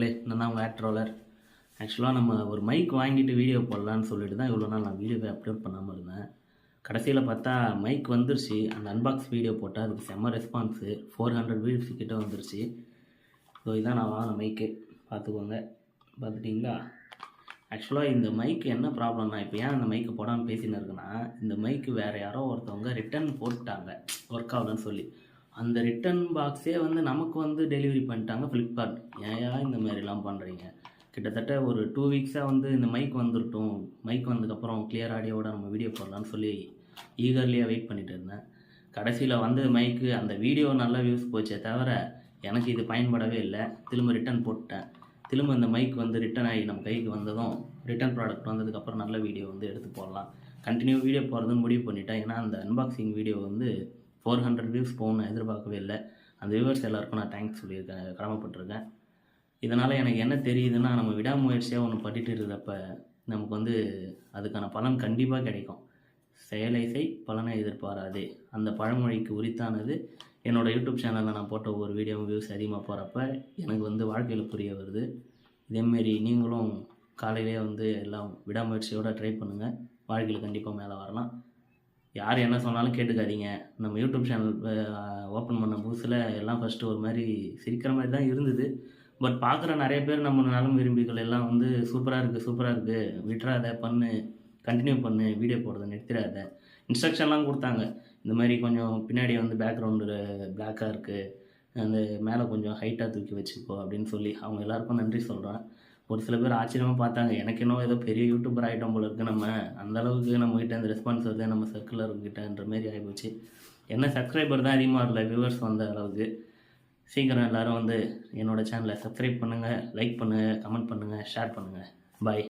மக்களே, நான் தான் உங்கள் ஆக்ட்ரோலர். ஆக்சுவலாக நம்ம ஒரு மைக் வாங்கிட்டு வீடியோ போடலான்னு சொல்லிட்டு தான் இவ்வளோ நாள் நான் வீடியோவை அப்லோட் பண்ணாமல் இருந்தேன். கடைசியில் பார்த்தா மைக் வந்துருச்சு. அந்த அன்பாக்ஸ் வீடியோ போட்டால் அதுக்கு செம்ம ரெஸ்பான்ஸு, 400 வியூஸ் கிட்ட வந்துருச்சு. ஸோ இதான் நான் வாங்கின மைக்கு, பார்த்துக்கோங்க. பார்த்துட்டிங்களா? ஆக்சுவலாக இந்த மைக்கு என்ன ப்ராப்ளம்னா, இப்போ ஏன் அந்த மைக்கு போடாமல் பேசின்னு இருக்குன்னா, இந்த மைக்கு வேறு யாரோ ஒருத்தவங்க ரிட்டன் போட்டாங்க ஒர்க் ஆகலன்னு சொல்லி. அந்த ரிட்டன் பாக்ஸே நமக்கு டெலிவரி பண்ணிட்டாங்க ஃப்ளிப்கார்ட். ஏயா இந்த மாதிரிலாம் பண்ணுறீங்க? கிட்டத்தட்ட ஒரு 2 வீக்ஸாக இந்த மைக் வந்துருட்டும், மைக் வந்ததுக்கப்புறம் கிளியர் ஆடியோட நம்ம வீடியோ போடலான்னு சொல்லி ஈகர்லியாக வெயிட் பண்ணிட்டு இருந்தேன். கடைசியில் மைக்கு அந்த வீடியோ நல்லா வியூஸ் போச்சே தவிர எனக்கு இது பயன்படவே இல்லை. திரும்ப ரிட்டன் போட்டேன். திரும்ப இந்த மைக் ரிட்டன் ஆகி நம்ம கைக்கு வந்ததும், ரிட்டன் ப்ராடக்ட் வந்ததுக்கப்புறம் நல்ல வீடியோ எடுத்து போடலாம், கண்டினியூ வீடியோ போகிறதுன்னு முடிவு பண்ணிட்டேன். ஏன்னா அந்த அன்பாக்சிங் வீடியோ 400 வியூஸ் போகணும்னு எதிர்பார்க்கவே இல்லை. அந்த வியூவர்ஸ் எல்லாருக்கும் நான் தேங்க்ஸ் சொல்லியிருக்கேன், கடமைப்பட்டிருக்கேன். இதனால் எனக்கு என்ன தெரியுதுன்னா, நம்ம விடாமுயற்சியாக ஒன்று பண்ணிட்டு இருக்கிறப்ப நமக்கு அதுக்கான பலன் கண்டிப்பாக கிடைக்கும். செயலை செய், பலனை எதிர்பாராதே. அந்த பழமொழிக்கு உரித்தானது என்னோடய யூடியூப் சேனலில் நான் போட்ட ஒரு வீடியோ வியூஸ் அதிகமாக போகிறப்ப எனக்கு வாழ்க்கையில் புரிய வருது. இதேமாரி நீங்களும் காலையிலே எல்லாம் விடாமுயற்சியோடு ட்ரை பண்ணுங்கள். வாழ்க்கையில் கண்டிப்பாக மேலே வரலாம். யார் என்ன சொன்னாலும் கேட்டுக்காதீங்க. நம்ம யூடியூப் சேனல் ஓப்பன் பண்ண புதுசில் எல்லாம் ஃபஸ்ட்டு ஒரு மாதிரி சிரிக்கிற மாதிரி தான் இருந்தது. பட் பார்க்குற நிறைய பேர் நம்ம நலம் விரும்பிகள் எல்லாம் சூப்பராக இருக்குது, விட்டுறாத, பண்ணு, கண்டினியூ பண்ணு, வீடியோ போடுறதை நிறுத்திடாத, இன்ஸ்ட்ரக்ஷன்லாம் கொடுத்தாங்க. இந்த மாதிரி கொஞ்சம் பின்னாடி பேக்ரவுண்டு பிளாக்காக இருக்குது, அந்த மேலே கொஞ்சம் ஹைட்டாக தூக்கி வச்சுக்கோ அப்படின்னு சொல்லி அவங்க எல்லாருக்கும் நன்றி சொல்கிறேன். ஒரு சில பேர் ஆச்சரியமாக பார்த்தாங்க. எனக்கு இன்னும் ஏதோ பெரிய யூடியூபர் ஆகிட்டோம் போல இருக்குது, நம்ம அந்தளவுக்கு நம்மக்கிட்ட அந்த ரெஸ்பான்ஸ் வருது நம்ம சர்க்கிளர்கிட்டன்ற மாரி ஆகிப்போச்சு. என்ன சப்ஸ்கிரைபர் தான் அதிகமாக வரல, வியூவர்ஸ் வந்த அளவுக்கு. சீக்கிரம் எல்லோரும் என்னோடய சேனலை சப்ஸ்கிரைப் பண்ணுங்கள், லைக் பண்ணுங்கள், கமெண்ட் பண்ணுங்கள், ஷேர் பண்ணுங்கள். பாய்.